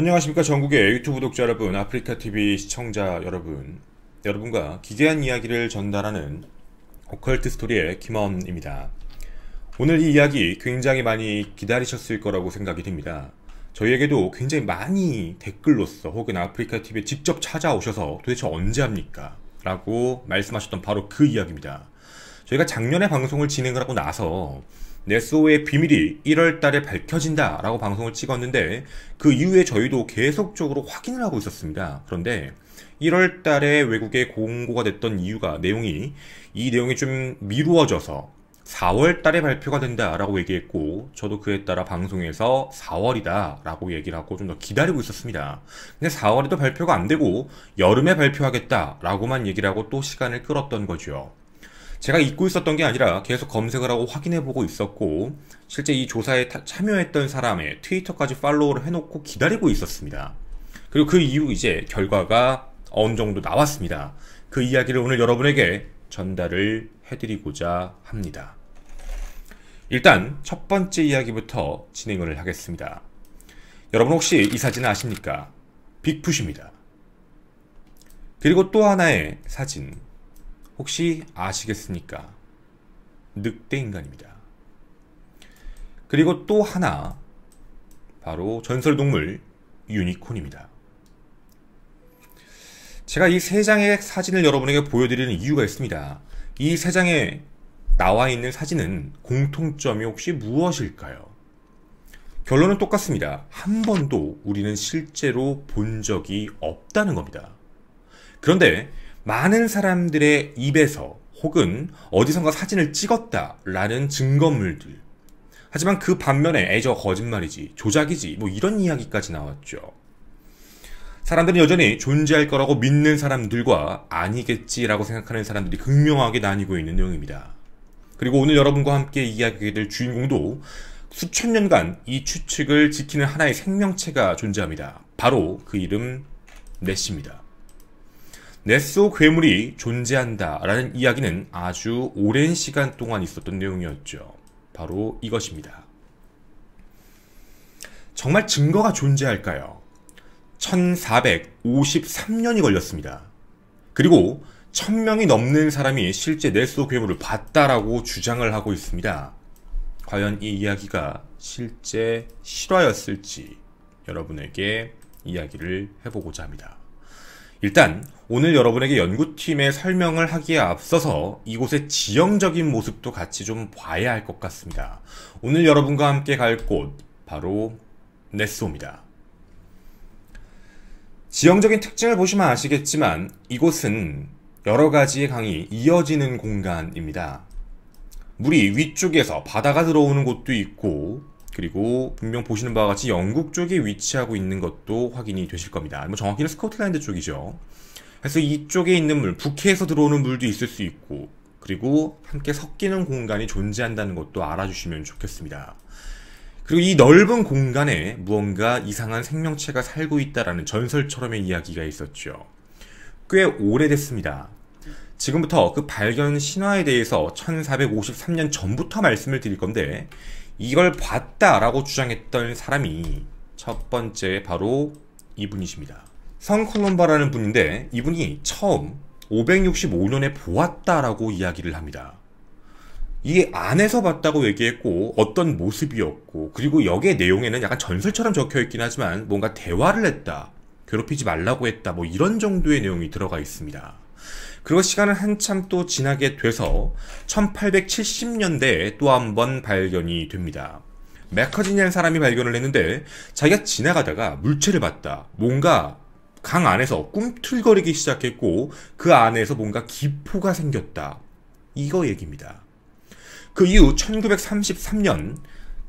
안녕하십니까 전국의 유튜브 구독자 여러분, 아프리카TV 시청자 여러분, 여러분과 기괴한 이야기를 전달하는 오컬트 스토리의 김원입니다. 오늘 이 이야기 굉장히 많이 기다리셨을 거라고 생각이 됩니다. 저희에게도 굉장히 많이 댓글로서 혹은 아프리카TV에 직접 찾아오셔서 도대체 언제 합니까? 라고 말씀하셨던 바로 그 이야기입니다. 저희가 작년에 방송을 진행을 하고 나서 네스오의 비밀이 1월달에 밝혀진다 라고 방송을 찍었는데, 그 이후에 저희도 계속적으로 확인을 하고 있었습니다. 그런데 1월달에 외국에 공고가 됐던 이유가 이 내용이 좀 미루어져서 4월달에 발표가 된다 라고 얘기했고, 저도 그에 따라 방송에서 4월이다 라고 얘기를 하고 좀 더 기다리고 있었습니다. 근데 4월에도 발표가 안 되고 여름에 발표하겠다 라고만 얘기를 하고 또 시간을 끌었던 거죠. 제가 잊고 있었던 게 아니라 계속 검색을 하고 확인해보고 있었고, 실제 이 조사에 참여했던 사람의 트위터까지 팔로우를 해놓고 기다리고 있었습니다. 그리고 그 이후 이제 결과가 어느 정도 나왔습니다. 그 이야기를 오늘 여러분에게 전달을 해드리고자 합니다. 일단 첫 번째 이야기부터 진행을 하겠습니다. 여러분 혹시 이 사진을 아십니까? 빅풋입니다. 그리고 또 하나의 사진 혹시 아시겠습니까? 늑대인간입니다. 그리고 또 하나, 바로 전설동물 유니콘입니다. 제가 이 세 장의 사진을 여러분에게 보여드리는 이유가 있습니다. 이 세 장에 나와 있는 사진은 공통점이 혹시 무엇일까요? 결론은 똑같습니다. 한 번도 우리는 실제로 본 적이 없다는 겁니다. 그런데 많은 사람들의 입에서 혹은 어디선가 사진을 찍었다라는 증거물들, 하지만 그 반면에 에저 거짓말이지, 조작이지, 뭐 이런 이야기까지 나왔죠. 사람들은 여전히 존재할 거라고 믿는 사람들과 아니겠지라고 생각하는 사람들이 극명하게 나뉘고 있는 내용입니다. 그리고 오늘 여러분과 함께 이야기하게 될 주인공도 수천 년간 이 추측을 지키는 하나의 생명체가 존재합니다. 바로 그 이름 네시입니다. 네스오 괴물이 존재한다 라는 이야기는 아주 오랜 시간 동안 있었던 내용이었죠. 바로 이것입니다. 정말 증거가 존재할까요? 1453년이 걸렸습니다. 그리고 1000명이 넘는 사람이 실제 네스오 괴물을 봤다라고 주장을 하고 있습니다. 과연 이 이야기가 실제 실화였을지 여러분에게 이야기를 해보고자 합니다. 일단 오늘 여러분에게 연구팀의 설명을 하기에 앞서서 이곳의 지형적인 모습도 같이 좀 봐야 할 것 같습니다. 오늘 여러분과 함께 갈 곳, 바로 네스오입니다. 지형적인 특징을 보시면 아시겠지만 이곳은 여러 가지의 강이 이어지는 공간입니다. 물이 위쪽에서 바다가 들어오는 곳도 있고, 그리고 분명 보시는 바와 같이 영국 쪽에 위치하고 있는 것도 확인이 되실 겁니다. 뭐 정확히는 스코틀랜드 쪽이죠. 그래서 이쪽에 있는 물, 북해에서 들어오는 물도 있을 수 있고, 그리고 함께 섞이는 공간이 존재한다는 것도 알아주시면 좋겠습니다. 그리고 이 넓은 공간에 무언가 이상한 생명체가 살고 있다라는 전설처럼의 이야기가 있었죠. 꽤 오래됐습니다. 지금부터 그 발견 신화에 대해서 1453년 전부터 말씀을 드릴 건데, 이걸 봤다라고 주장했던 사람이 첫 번째 바로 이분이십니다. 성 콜럼바라는 분인데, 이분이 처음 565년에 보았다라고 이야기를 합니다. 이 안에서 봤다고 얘기했고, 어떤 모습이었고, 그리고 여기에 내용에는 약간 전설처럼 적혀있긴 하지만 뭔가 대화를 했다, 괴롭히지 말라고 했다, 뭐 이런 정도의 내용이 들어가 있습니다. 그리고 시간은 한참 또 지나게 돼서 1870년대에 또 한 번 발견이 됩니다. 맥커진이라는 사람이 발견을 했는데, 자기가 지나가다가 물체를 봤다, 뭔가 강 안에서 꿈틀거리기 시작했고 그 안에서 뭔가 기포가 생겼다, 이거 얘기입니다. 그 이후 1933년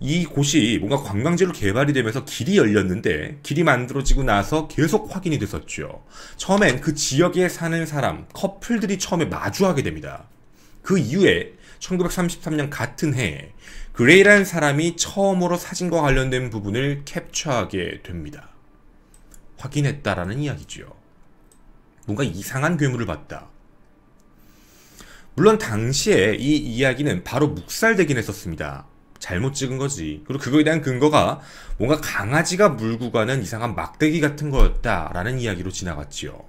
이곳이 뭔가 관광지로 개발이 되면서 길이 열렸는데, 길이 만들어지고 나서 계속 확인이 됐었죠. 처음엔 그 지역에 사는 사람, 커플들이 처음에 마주하게 됩니다. 그 이후에 1933년 같은 해에 그레이라는 사람이 처음으로 사진과 관련된 부분을 캡처하게 됩니다. 확인했다라는 이야기죠. 뭔가 이상한 괴물을 봤다. 물론 당시에 이 이야기는 바로 묵살되긴 했었습니다. 잘못 찍은 거지. 그리고 그거에 대한 근거가 뭔가 강아지가 물고 가는 이상한 막대기 같은 거였다라는 이야기로 지나갔지요.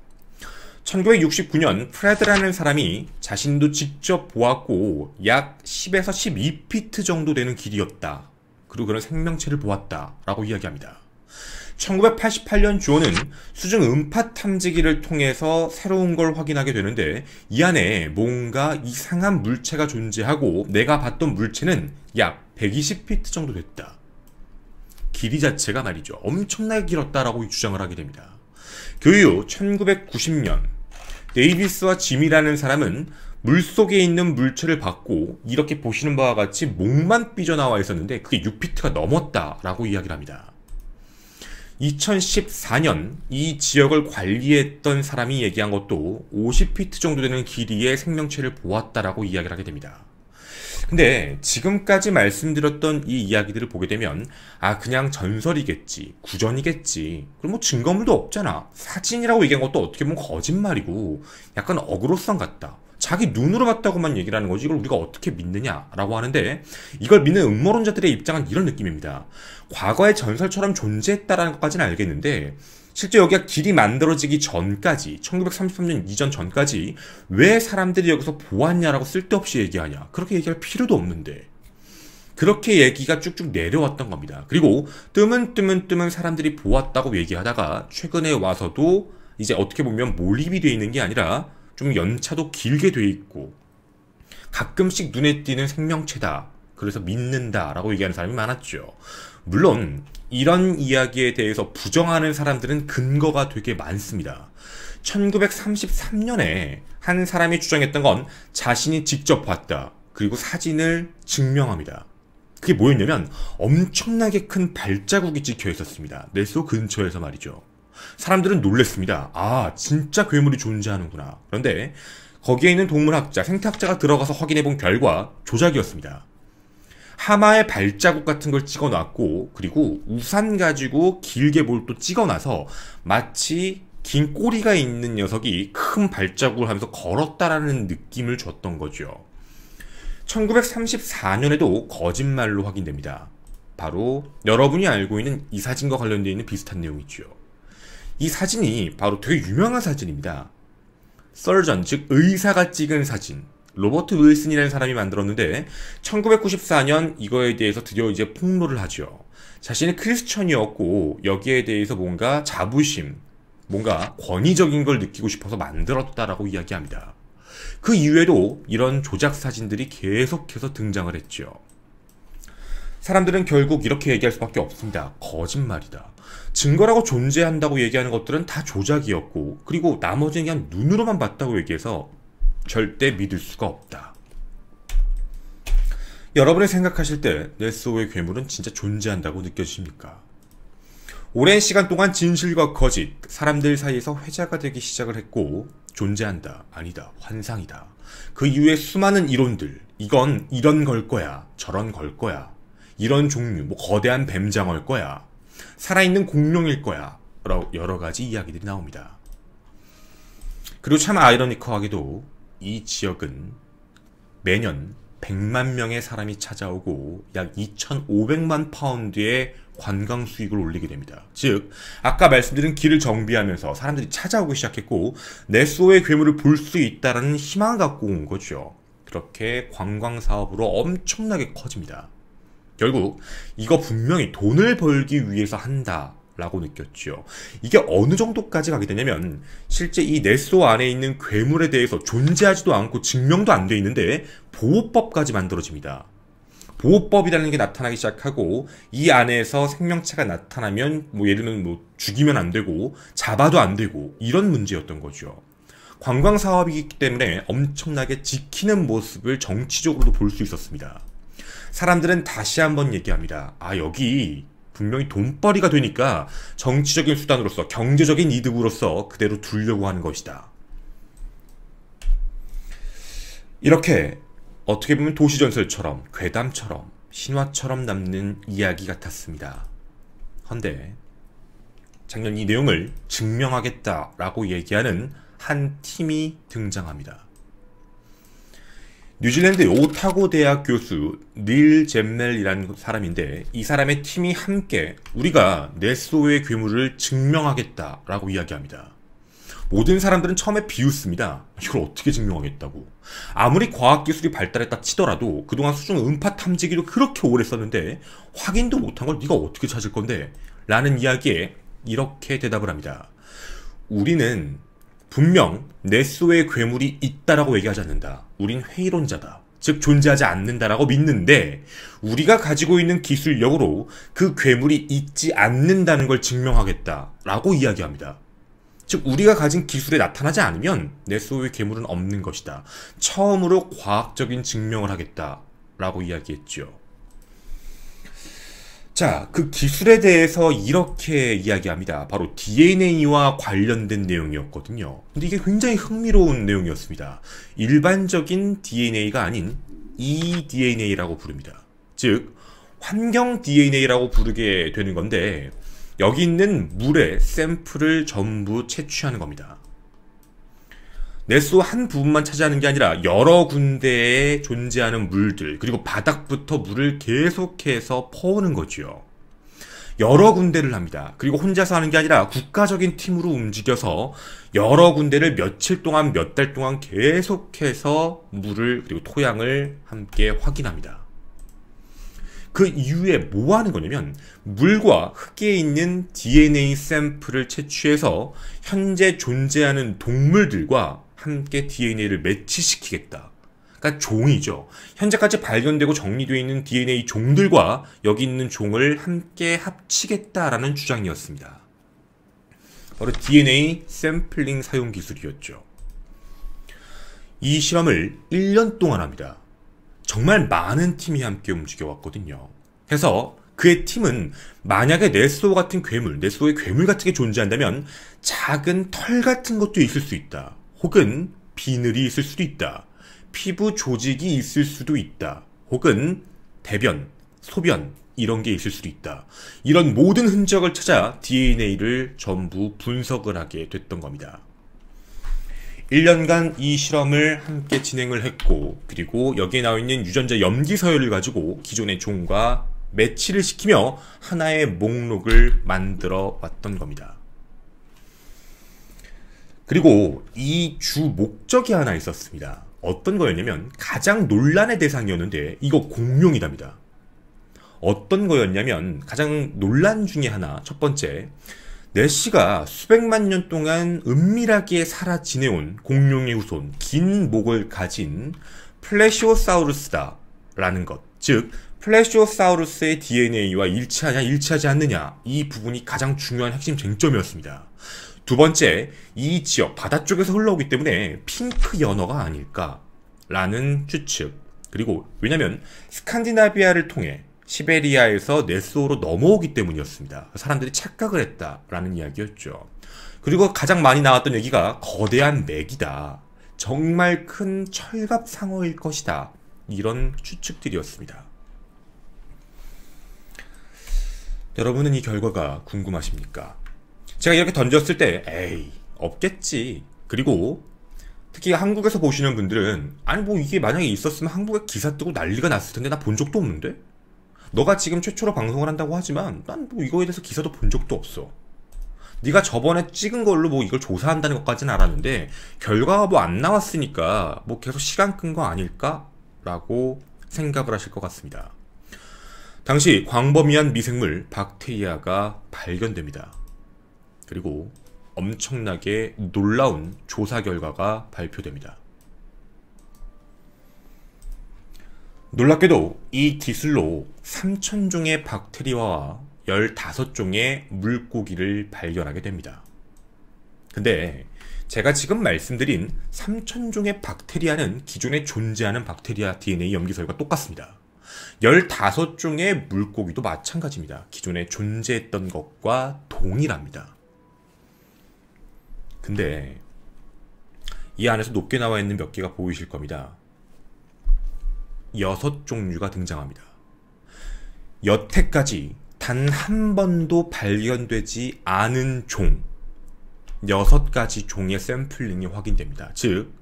1969년 프레드라는 사람이 자신도 직접 보았고 약 10에서 12피트 정도 되는 길이었다. 그리고 그런 생명체를 보았다라고 이야기합니다. 1988년 주어는 수중 음파 탐지기를 통해서 새로운 걸 확인하게 되는데 이 안에 뭔가 이상한 물체가 존재하고 내가 봤던 물체는 약 120피트 정도 됐다. 길이 자체가 말이죠. 엄청나게 길었다라고 주장을 하게 됩니다. 그 이후 1990년 데이비스와 짐이라는 사람은 물속에 있는 물체를 봤고 이렇게 보시는 바와 같이 목만 삐져나와 있었는데 그게 6피트가 넘었다라고 이야기를 합니다. 2014년 이 지역을 관리했던 사람이 얘기한 것도 50피트 정도 되는 길이의 생명체를 보았다라고 이야기를 하게 됩니다. 근데 지금까지 말씀드렸던 이 이야기들을 보게 되면 그냥 전설이겠지, 구전이겠지, 그럼 뭐 증거물도 없잖아, 사진이라고 얘기한 것도 어떻게 보면 거짓말이고 약간 어그로성 같다, 자기 눈으로 봤다고만 얘기를 하는 거지 이걸 우리가 어떻게 믿느냐라고 하는데 이걸 믿는 음모론자들의 입장은 이런 느낌입니다. 과거의 전설처럼 존재했다라는 것까지는 알겠는데 실제 여기가 길이 만들어지기 전까지 1933년 이전 전까지 왜 사람들이 여기서 보았냐라고 쓸데없이 얘기하냐, 그렇게 얘기할 필요도 없는데 그렇게 얘기가 쭉쭉 내려왔던 겁니다. 그리고 뜨문 사람들이 보았다고 얘기하다가 최근에 와서도 이제 어떻게 보면 몰입이 돼 있는 게 아니라 좀 연차도 길게 돼 있고 가끔씩 눈에 띄는 생명체다, 그래서 믿는다라고 얘기하는 사람이 많았죠. 물론 이런 이야기에 대해서 부정하는 사람들은 근거가 되게 많습니다. 1933년에 한 사람이 주장했던 건 자신이 직접 봤다, 그리고 사진을 증명합니다. 그게 뭐였냐면 엄청나게 큰 발자국이 찍혀 있었습니다. 넬소 근처에서 말이죠. 사람들은 놀랬습니다. 진짜 괴물이 존재하는구나. 그런데 거기에 있는 동물학자, 생태학자가 들어가서 확인해본 결과 조작이었습니다. 하마의 발자국 같은 걸 찍어놨고 그리고 우산 가지고 길게 뭘 또 찍어놔서 마치 긴 꼬리가 있는 녀석이 큰 발자국을 하면서 걸었다라는 느낌을 줬던 거죠. 1934년에도 거짓말로 확인됩니다. 바로 여러분이 알고 있는 이 사진과 관련되어 있는 비슷한 내용이죠. 이 사진이 바로 되게 유명한 사진입니다. 서전, 즉 의사가 찍은 사진. 로버트 윌슨이라는 사람이 만들었는데 1994년 이거에 대해서 드디어 이제 폭로를 하죠. 자신이 크리스천이었고 여기에 대해서 뭔가 자부심, 뭔가 권위적인 걸 느끼고 싶어서 만들었다라고 이야기합니다. 그 이후에도 이런 조작 사진들이 계속해서 등장을 했죠. 사람들은 결국 이렇게 얘기할 수밖에 없습니다. 거짓말이다. 증거라고 존재한다고 얘기하는 것들은 다 조작이었고 그리고 나머지는 그냥 눈으로만 봤다고 얘기해서 절대 믿을 수가 없다. 여러분이 생각하실 때 넬소의 괴물은 진짜 존재한다고 느껴지십니까? 오랜 시간 동안 진실과 거짓, 사람들 사이에서 회자가 되기 시작을 했고 존재한다, 아니다, 환상이다. 그 이후에 수많은 이론들, 이건 이런 걸 거야, 저런 걸 거야, 이런 종류, 거대한 뱀장어일 거야, 살아있는 공룡일 거야, 여러 가지 이야기들이 나옵니다. 그리고 참 아이러니컬하게도 이 지역은 매년 100만 명의 사람이 찾아오고 약 2,500만 파운드의 관광 수익을 올리게 됩니다. 즉 아까 말씀드린 길을 정비하면서 사람들이 찾아오기 시작했고 넬소의 괴물을 볼 수 있다는 희망을 갖고 온 거죠. 그렇게 관광 사업으로 엄청나게 커집니다. 결국 이거 분명히 돈을 벌기 위해서 한다 라고 느꼈죠. 이게 어느 정도까지 가게 되냐면 실제 이 넬소 안에 있는 괴물에 대해서 존재하지도 않고 증명도 안 돼 있는데 보호법까지 만들어집니다. 보호법이라는 게 나타나기 시작하고 이 안에서 생명체가 나타나면 예를 들면 죽이면 안 되고 잡아도 안 되고 이런 문제였던 거죠. 관광 사업이기 때문에 엄청나게 지키는 모습을 정치적으로도 볼 수 있었습니다. 사람들은 다시 한번 얘기합니다. 여기 분명히 돈벌이가 되니까 정치적인 수단으로서 경제적인 이득으로서 그대로 두려고 하는 것이다. 이렇게 어떻게 보면 도시전설처럼 괴담처럼 신화처럼 남는 이야기 같았습니다. 헌데 작년 이 내용을 증명하겠다라고 얘기하는 한 팀이 등장합니다. 뉴질랜드 오타고 대학 교수 닐 잼멜이라는 사람인데, 이 사람의 팀이 함께 우리가 넷소의 괴물을 증명하겠다라고 이야기합니다. 모든 사람들은 처음에 비웃습니다. 이걸 어떻게 증명하겠다고. 아무리 과학기술이 발달했다 치더라도 그동안 수중 음파 탐지기를 그렇게 오래 썼는데 확인도 못한 걸 네가 어떻게 찾을 건데? 라는 이야기에 이렇게 대답을 합니다. 우리는 분명 넷소의 괴물이 있다라고 얘기하지 않는다. 우린 회의론자다. 즉 존재하지 않는다라고 믿는데, 우리가 가지고 있는 기술력으로 그 괴물이 있지 않는다는 걸 증명하겠다라고 이야기합니다. 즉 우리가 가진 기술에 나타나지 않으면 넷소의 괴물은 없는 것이다. 처음으로 과학적인 증명을 하겠다라고 이야기했죠. 자, 그 기술에 대해서 이렇게 이야기합니다. 바로 DNA와 관련된 내용이었거든요. 근데 이게 굉장히 흥미로운 내용이었습니다. 일반적인 DNA가 아닌 eDNA라고 부릅니다. 즉 환경 DNA라고 부르게 되는 건데, 여기 있는 물의 샘플을 전부 채취하는 겁니다. 넷소 한 부분만 차지하는 게 아니라 여러 군데에 존재하는 물들, 그리고 바닥부터 물을 계속해서 퍼오는 거죠. 여러 군데를 합니다. 그리고 혼자서 하는 게 아니라 국가적인 팀으로 움직여서 여러 군데를 며칠 동안, 몇 달 동안 계속해서 물을, 그리고 토양을 함께 확인합니다. 그 이후에 뭐 하는 거냐면, 물과 흙에 있는 DNA 샘플을 채취해서 현재 존재하는 동물들과 함께 DNA를 매치시키겠다. 그러니까 종이죠. 현재까지 발견되고 정리되어 있는 DNA 종들과 여기 있는 종을 함께 합치겠다라는 주장이었습니다. 바로 DNA 샘플링 사용 기술이었죠. 이 실험을 1년 동안 합니다. 정말 많은 팀이 함께 움직여왔거든요. 그래서 그의 팀은 만약에 넷소 같은 괴물, 넷소의 괴물 같은 게 존재한다면 작은 털 같은 것도 있을 수 있다. 혹은 비늘이 있을 수도 있다. 피부 조직이 있을 수도 있다. 혹은 대변, 소변 이런 게 있을 수도 있다. 이런 모든 흔적을 찾아 DNA를 전부 분석을 하게 됐던 겁니다. 1년간 이 실험을 함께 진행을 했고, 그리고 여기에 나와 있는 유전자 염기 서열을 가지고 기존의 종과 매치를 시키며 하나의 목록을 만들어 왔던 겁니다. 그리고 이 주 목적이 하나 있었습니다. 어떤 거였냐면, 가장 논란의 대상이었는데 이거 공룡이답니다. 어떤 거였냐면, 가장 논란 중에 하나, 첫 번째, 넷시가 수백만 년 동안 은밀하게 살아 지내온 공룡의 후손, 긴 목을 가진 플래시오사우루스다 라는 것. 즉 플래시오사우루스의 DNA와 일치하냐 일치하지 않느냐, 이 부분이 가장 중요한 핵심 쟁점이었습니다. 두 번째, 이 지역 바다 쪽에서 흘러오기 때문에 핑크 연어가 아닐까라는 추측. 그리고 왜냐면 스칸디나비아를 통해 시베리아에서 넷소로 넘어오기 때문이었습니다. 사람들이 착각을 했다라는 이야기였죠. 그리고 가장 많이 나왔던 얘기가 거대한 맥이다. 정말 큰 철갑 상어일 것이다. 이런 추측들이었습니다. 여러분은 이 결과가 궁금하십니까? 제가 이렇게 던졌을 때 에이 없겠지. 그리고 특히 한국에서 보시는 분들은 아니 뭐 이게 만약에 있었으면 한국에 기사 뜨고 난리가 났을 텐데 나 본 적도 없는데? 너가 지금 최초로 방송을 한다고 하지만 난 뭐 이거에 대해서 기사도 본 적도 없어. 네가 저번에 찍은 걸로 뭐 이걸 조사한다는 것까지는 알았는데 결과가 뭐 안 나왔으니까 뭐 계속 시간 끈 거 아닐까? 라고 생각을 하실 것 같습니다. 당시 광범위한 미생물 박테리아가 발견됩니다. 그리고 엄청나게 놀라운 조사 결과가 발표됩니다. 놀랍게도 이 기술로 3000종의 박테리아와 15종의 물고기를 발견하게 됩니다. 근데 제가 지금 말씀드린 3000종의 박테리아는 기존에 존재하는 박테리아 DNA 염기설과 똑같습니다. 15종의 물고기도 마찬가지입니다. 기존에 존재했던 것과 동일합니다. 근데 이 안에서 높게 나와 있는 몇 개가 보이실 겁니다. 6종류가 등장합니다. 여태까지 단 한 번도 발견되지 않은 종, 6가지 종의 샘플링이 확인됩니다. 즉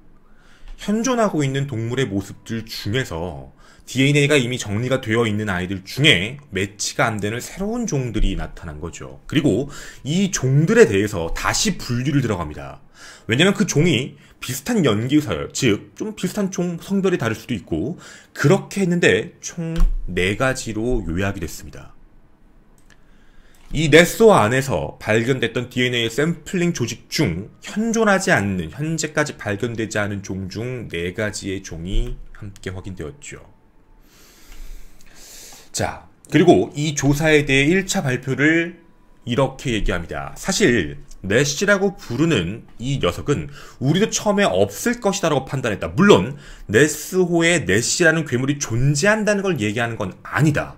현존하고 있는 동물의 모습들 중에서 DNA가 이미 정리가 되어 있는 아이들 중에 매치가 안 되는 새로운 종들이 나타난 거죠. 그리고 이 종들에 대해서 다시 분류를 들어갑니다. 왜냐면 그 종이 비슷한 연기서열, 즉 좀 비슷한 종 성별이 다를 수도 있고 그렇게 했는데 총 4가지로 요약이 됐습니다. 이 넷소 안에서 발견됐던 DNA 샘플링 조직 중 현존하지 않는, 현재까지 발견되지 않은 종 중 4가지의 종이 함께 확인되었죠. 자, 그리고 이 조사에 대해 1차 발표를 이렇게 얘기합니다. 사실 넷시라고 부르는 이 녀석은 우리도 처음에 없을 것이다 라고 판단했다. 물론 넷스호에 넷시라는 괴물이 존재한다는 걸 얘기하는 건 아니다.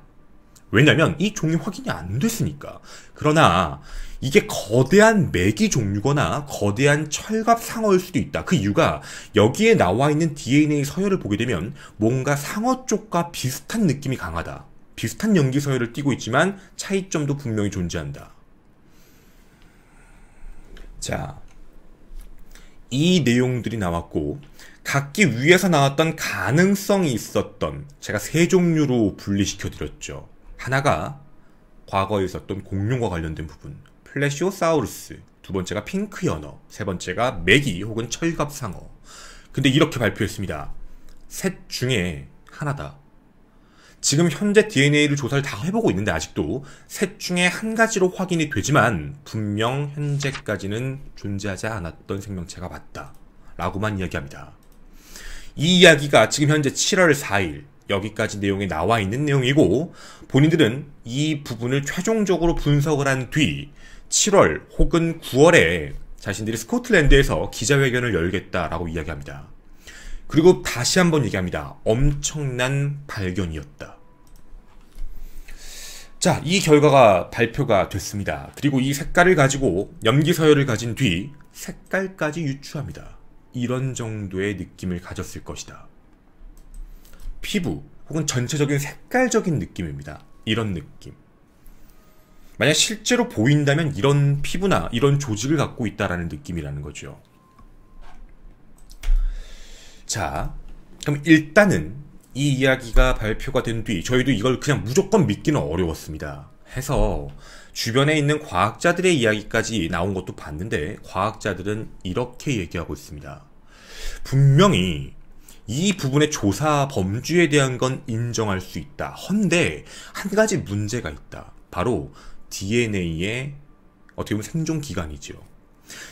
왜냐면 이 종이 확인이 안 됐으니까. 그러나 이게 거대한 메기 종류거나 거대한 철갑 상어일 수도 있다. 그 이유가 여기에 나와 있는 DNA 서열을 보게 되면 뭔가 상어 쪽과 비슷한 느낌이 강하다. 비슷한 연기 서열을 띠고 있지만 차이점도 분명히 존재한다. 자, 이 내용들이 나왔고 각기 위에서 나왔던 가능성이 있었던, 제가 3종류로 분리시켜드렸죠. 하나가 과거에 있었던 공룡과 관련된 부분, 플래시오사우루스, 2번째가 핑크 연어, 3번째가 메기 혹은 철갑상어. 근데 이렇게 발표했습니다. 셋 중에 하나다. 지금 현재 DNA를 조사를 다 해보고 있는데 아직도 셋 중에 한 가지로 확인이 되지만 분명 현재까지는 존재하지 않았던 생명체가 맞다 라고만 이야기합니다. 이 이야기가 지금 현재 7월 4일 여기까지 내용에 나와 있는 내용이고, 본인들은 이 부분을 최종적으로 분석을 한 뒤 7월 혹은 9월에 자신들이 스코틀랜드에서 기자회견을 열겠다라고 이야기합니다. 그리고 다시 한번 얘기합니다. 엄청난 발견이었다. 자, 이 결과가 발표가 됐습니다. 그리고 이 색깔을 가지고 염기서열을 가진 뒤 색깔까지 유추합니다. 이런 정도의 느낌을 가졌을 것이다. 피부 혹은 전체적인 색깔적인 느낌입니다. 이런 느낌. 만약 실제로 보인다면 이런 피부나 이런 조직을 갖고 있다라는 느낌이라는 거죠. 자, 그럼 일단은 이 이야기가 발표가 된 뒤 저희도 이걸 그냥 무조건 믿기는 어려웠습니다. 해서 주변에 있는 과학자들의 이야기까지 나온 것도 봤는데 과학자들은 이렇게 얘기하고 있습니다. 분명히 이 부분의 조사 범주에 대한 건 인정할 수 있다. 헌데 한 가지 문제가 있다. 바로 DNA의 어떻게 보면 생존 기간이죠.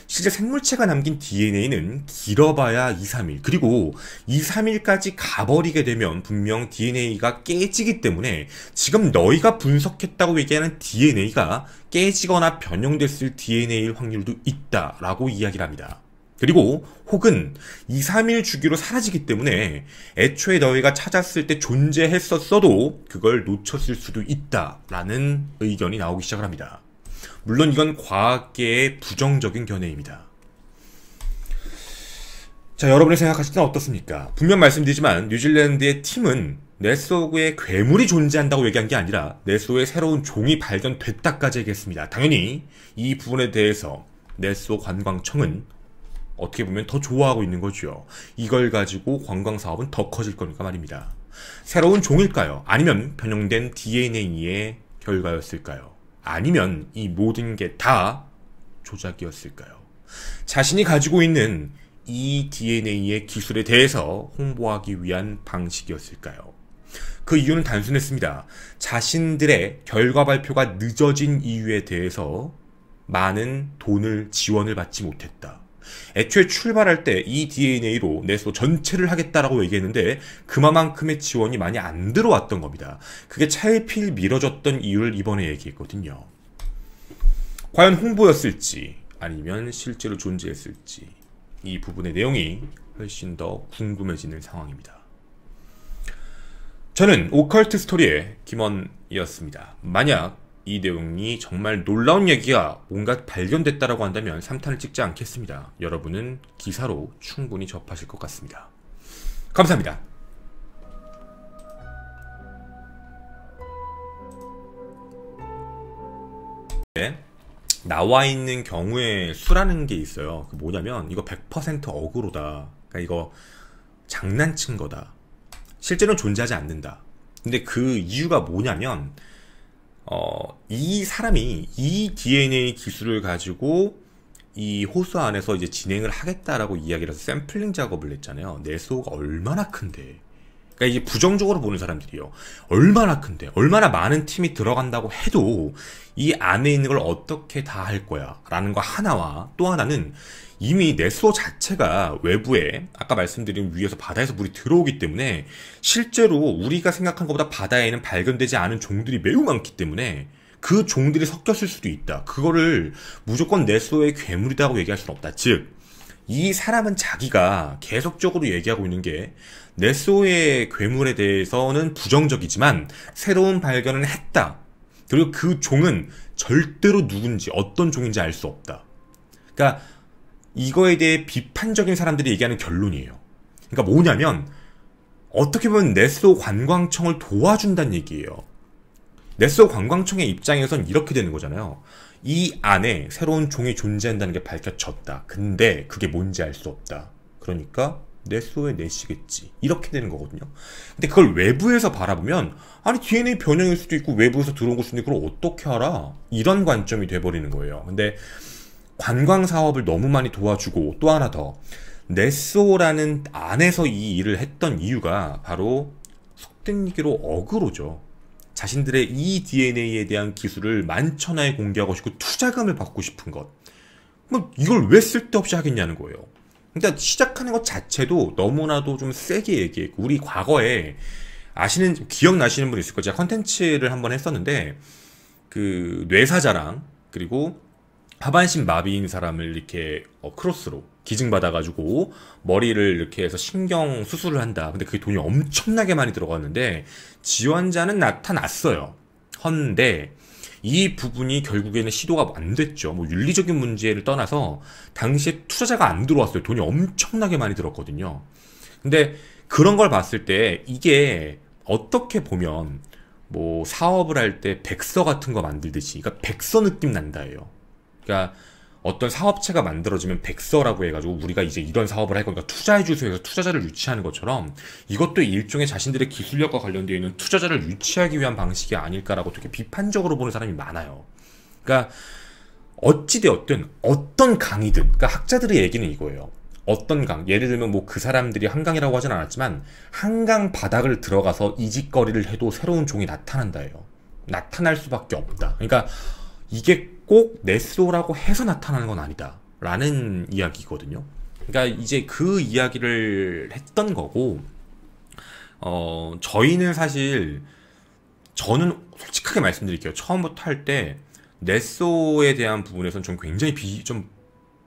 실제 생물체가 남긴 DNA는 길어봐야 2, 3일, 그리고 2, 3일까지 가버리게 되면 분명 DNA가 깨지기 때문에 지금 너희가 분석했다고 얘기하는 DNA가 깨지거나 변형됐을 DNA일 확률도 있다라고 이야기를 합니다. 그리고 혹은 2, 3일 주기로 사라지기 때문에 애초에 너희가 찾았을 때 존재했었어도 그걸 놓쳤을 수도 있다라는 의견이 나오기 시작을 합니다. 물론 이건 과학계의 부정적인 견해입니다. 자, 여러분의 생각하실 때는 어떻습니까? 분명 말씀드리지만 뉴질랜드의 팀은 넷소의 괴물이 존재한다고 얘기한 게 아니라 넷소의 새로운 종이 발견됐다까지 얘기했습니다. 당연히 이 부분에 대해서 넷소 관광청은 어떻게 보면 더 좋아하고 있는 거죠. 이걸 가지고 관광 사업은 더 커질 거니까 말입니다. 새로운 종일까요? 아니면 변형된 DNA의 결과였을까요? 아니면 이 모든 게 다 조작이었을까요? 자신이 가지고 있는 이 DNA의 기술에 대해서 홍보하기 위한 방식이었을까요? 그 이유는 단순했습니다. 자신들의 결과 발표가 늦어진 이유에 대해서 많은 돈을 지원을 받지 못했다. 애초에 출발할 때 이 DNA로 넷소 전체를 하겠다라고 얘기했는데 그만큼의 지원이 많이 안 들어왔던 겁니다. 그게 차일피일 미뤄졌던 이유를 이번에 얘기했거든요. 과연 홍보였을지 아니면 실제로 존재했을지 이 부분의 내용이 훨씬 더 궁금해지는 상황입니다. 저는 오컬트 스토리의 김원이었습니다. 만약 이 내용이 정말 놀라운 얘기가 뭔가 발견됐다라고 한다면 3탄을 찍지 않겠습니다. 여러분은 기사로 충분히 접하실 것 같습니다. 감사합니다. 네, 나와 있는 경우의 수라는 게 있어요. 그 뭐냐면 이거 100% 어그로다. 그러니까 이거 장난친 거다. 실제로는 존재하지 않는다. 근데 그 이유가 뭐냐면 이 사람이 이 DNA 기술을 가지고 이 호수 안에서 이제 진행을 하겠다라고 이야기를 해서 샘플링 작업을 했잖아요. 넷소가 얼마나 큰데. 그러니까 이제 부정적으로 보는 사람들이요. 얼마나 큰데, 얼마나 많은 팀이 들어간다고 해도 이 안에 있는 걸 어떻게 다 할 거야 라는 거 하나와, 또 하나는 이미 넷소 자체가 외부에 아까 말씀드린 위에서 바다에서 물이 들어오기 때문에 실제로 우리가 생각한 것보다 바다에는 발견되지 않은 종들이 매우 많기 때문에 그 종들이 섞였을 수도 있다. 그거를 무조건 넷소의 괴물이라고 얘기할 수는 없다. 즉, 이 사람은 자기가 계속적으로 얘기하고 있는 게 넷소의 괴물에 대해서는 부정적이지만 새로운 발견을 했다. 그리고 그 종은 절대로 누군지 어떤 종인지 알 수 없다. 그러니까 이거에 대해 비판적인 사람들이 얘기하는 결론이에요. 그러니까 뭐냐면 어떻게 보면 넷소 관광청을 도와준다는 얘기예요. 넷소 관광청의 입장에선 이렇게 되는 거잖아요. 이 안에 새로운 종이 존재한다는 게 밝혀졌다. 근데 그게 뭔지 알 수 없다. 그러니까 넷소의 넷이겠지. 이렇게 되는 거거든요. 근데 그걸 외부에서 바라보면 아니 DNA 변형일 수도 있고 외부에서 들어온 걸 수도 있고 그걸 어떻게 알아? 이런 관점이 돼버리는 거예요. 근데 관광 사업을 너무 많이 도와주고 또 하나 더 넷소라는 안에서 이 일을 했던 이유가 바로 속된 얘기로 어그로죠. 자신들의 이 DNA에 대한 기술을 만천하에 공개하고 싶고 투자금을 받고 싶은 것. 뭐 이걸 왜 쓸데없이 하겠냐는 거예요. 그러니까 시작하는 것 자체도 너무나도 좀 세게 얘기했고, 우리 과거에 기억나시는 분 있을 거예요. 제가 컨텐츠를 한번 했었는데 그 뇌사자랑 그리고 하반신 마비인 사람을 이렇게 크로스로 기증받아가지고 머리를 이렇게 해서 신경 수술을 한다. 근데 그게 돈이 엄청나게 많이 들어갔는데 지원자는 나타났어요. 헌데 이 부분이 결국에는 시도가 안 됐죠. 뭐 윤리적인 문제를 떠나서 당시에 투자자가 안 들어왔어요. 돈이 엄청나게 많이 들었거든요. 근데 그런 걸 봤을 때 이게 어떻게 보면 뭐 사업을 할 때 백서 같은 거 만들듯이, 그러니까 백서 느낌 난다예요. 그러니까 어떤 사업체가 만들어지면 백서라고 해가지고 우리가 이제 이런 사업을 할 거니까 투자해 주세요 해서 투자자를 유치하는 것처럼 이것도 일종의 자신들의 기술력과 관련되어 있는 투자자를 유치하기 위한 방식이 아닐까라고 되게 비판적으로 보는 사람이 많아요. 그러니까 어찌되었든 어떤 강이든, 그러니까 학자들의 얘기는 이거예요. 어떤 강, 예를 들면 뭐 그 사람들이 한강이라고 하진 않았지만 한강 바닥을 들어가서 이직거리를 해도 새로운 종이 나타난다예요. 나타날 수밖에 없다. 그러니까 이게 꼭 넷소라고 해서 나타나는 건 아니다 라는 이야기거든요. 그러니까 이제 그 이야기를 했던 거고, 저희는 사실, 저는 솔직하게 말씀드릴게요. 처음부터 할 때 넷소에 대한 부분에서는 좀 굉장히 좀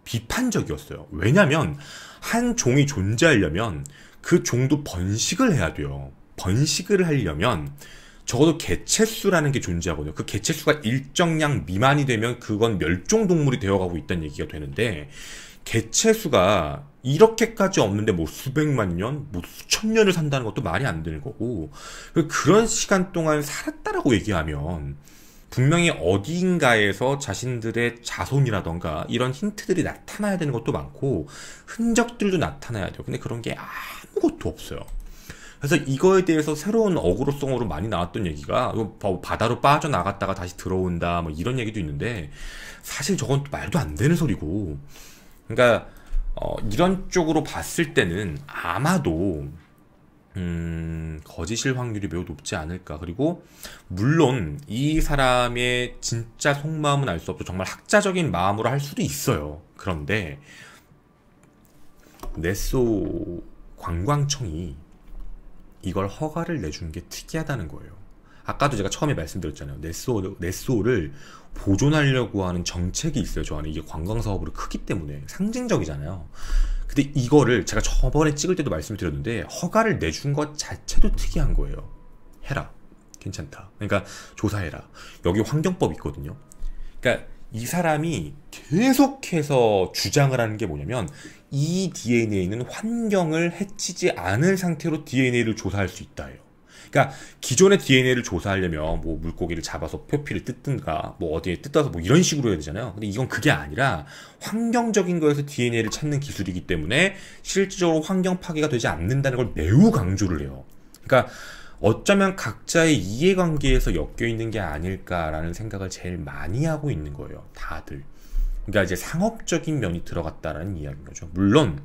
비판적이었어요. 왜냐면 한 종이 존재하려면 그 종도 번식을 해야 돼요. 번식을 하려면 적어도 개체수라는 게 존재하거든요. 그 개체수가 일정량 미만이 되면 그건 멸종동물이 되어가고 있다는 얘기가 되는데, 개체수가 이렇게까지 없는데 뭐 수백만 년, 뭐 수천 년을 산다는 것도 말이 안 되는 거고, 그런 시간 동안 살았다라고 얘기하면 분명히 어딘가에서 자신들의 자손이라던가 이런 힌트들이 나타나야 되는 것도 많고 흔적들도 나타나야 돼요. 근데 그런 게 아무것도 없어요. 그래서 이거에 대해서 새로운 어그로성으로 많이 나왔던 얘기가 바다로 빠져나갔다가 다시 들어온다 뭐 이런 얘기도 있는데, 사실 저건 또 말도 안 되는 소리고, 그러니까 이런 쪽으로 봤을 때는 아마도 거짓일 확률이 매우 높지 않을까. 그리고 물론 이 사람의 진짜 속마음은 알 수 없죠. 정말 학자적인 마음으로 할 수도 있어요. 그런데 넷소 관광청이 이걸 허가를 내준 게 특이하다는 거예요. 아까도 제가 처음에 말씀드렸잖아요. 넷소를 보존하려고 하는 정책이 있어요. 저 안에. 이게 관광사업으로 크기 때문에 상징적이잖아요. 근데 이거를 제가 저번에 찍을 때도 말씀을 드렸는데 허가를 내준 것 자체도 특이한 거예요. 해라. 괜찮다. 그러니까 조사해라. 여기 환경법이 있거든요. 그러니까 이 사람이 계속해서 주장을 하는 게 뭐냐면 이 DNA는 환경을 해치지 않은 상태로 DNA를 조사할 수 있다예요. 그러니까 기존의 DNA를 조사하려면 뭐 물고기를 잡아서 표피를 뜯든가 뭐 어디에 뜯어서 뭐 이런 식으로 해야 되잖아요. 근데 이건 그게 아니라 환경적인 거에서 DNA를 찾는 기술이기 때문에 실질적으로 환경 파괴가 되지 않는다는 걸 매우 강조를 해요. 그러니까 어쩌면 각자의 이해관계에서 엮여 있는 게 아닐까라는 생각을 제일 많이 하고 있는 거예요. 다들. 그러니까 이제 상업적인 면이 들어갔다라는 이야기인 거죠. 물론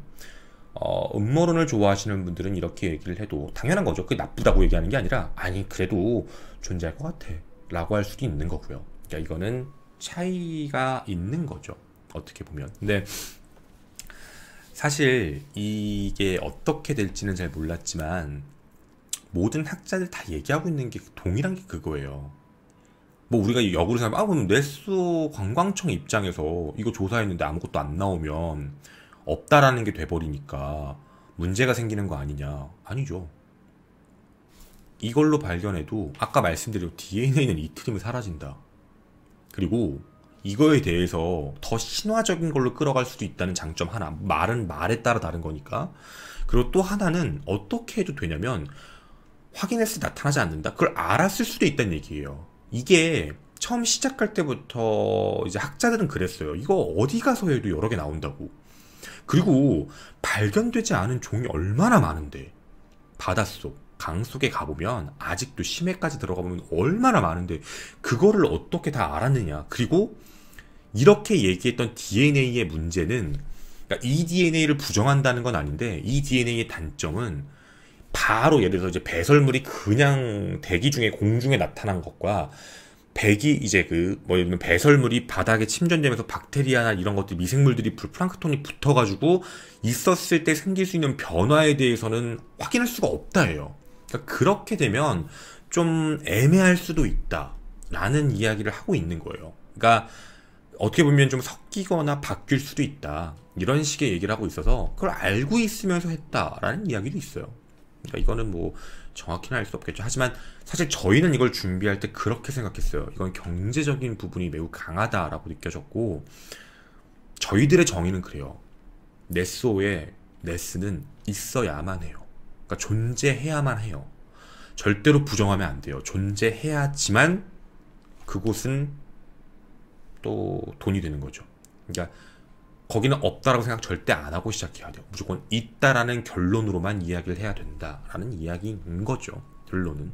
음모론을 좋아하시는 분들은 이렇게 얘기를 해도 당연한 거죠. 그게 나쁘다고 얘기하는 게 아니라 아니 그래도 존재할 것 같아 라고 할 수도 있는 거고요. 그러니까 이거는 차이가 있는 거죠. 어떻게 보면. 근데 사실 이게 어떻게 될지는 잘 몰랐지만 모든 학자들 다 얘기하고 있는 게 동일한 게 그거예요. 뭐 우리가 역으로 생각하면 그럼 뇌수 관광청 입장에서 이거 조사했는데 아무것도 안 나오면 없다라는 게 돼버리니까 문제가 생기는 거 아니냐. 아니죠. 이걸로 발견해도 아까 말씀드린 DNA는 이틀이면 사라진다. 그리고 이거에 대해서 더 신화적인 걸로 끌어갈 수도 있다는 장점 하나. 말은 말에 따라 다른 거니까. 그리고 또 하나는 어떻게 해도 되냐면 확인했을 때 나타나지 않는다. 그걸 알았을 수도 있다는 얘기예요. 이게 처음 시작할 때부터 이제 학자들은 그랬어요. 이거 어디 가서 해도 여러 개 나온다고. 그리고 발견되지 않은 종이 얼마나 많은데 바닷속, 강속에 가보면 아직도 심해까지 들어가 보면 얼마나 많은데 그거를 어떻게 다 알았느냐. 그리고 이렇게 얘기했던 DNA의 문제는 그러니까 이 DNA를 부정한다는 건 아닌데 이 DNA의 단점은 바로 예를 들어서 이제 배설물이 그냥 대기 중에 공중에 나타난 것과 백이 이제 뭐 예를 들면 배설물이 바닥에 침전되면서 박테리아나 이런 것들 미생물들이 플랑크톤이 붙어가지고 있었을 때 생길 수 있는 변화에 대해서는 확인할 수가 없다예요. 그러니까 그렇게 되면 좀 애매할 수도 있다라는 이야기를 하고 있는 거예요. 그러니까 어떻게 보면 좀 섞이거나 바뀔 수도 있다 이런 식의 얘기를 하고 있어서 그걸 알고 있으면서 했다라는 이야기도 있어요. 그러니까 이거는 뭐 정확히는 알 수 없겠죠. 하지만 사실 저희는 이걸 준비할 때 그렇게 생각했어요. 이건 경제적인 부분이 매우 강하다라고 느껴졌고 저희들의 정의는 그래요. 네스오에 네스는 있어야만 해요. 그러니까 존재해야만 해요. 절대로 부정하면 안 돼요. 존재해야지만 그곳은 또 돈이 되는 거죠. 그러니까 거기는 없다라고 생각 절대 안 하고 시작해야 돼요. 무조건 있다라는 결론으로만 이야기를 해야 된다라는 이야기인 거죠. 결론은.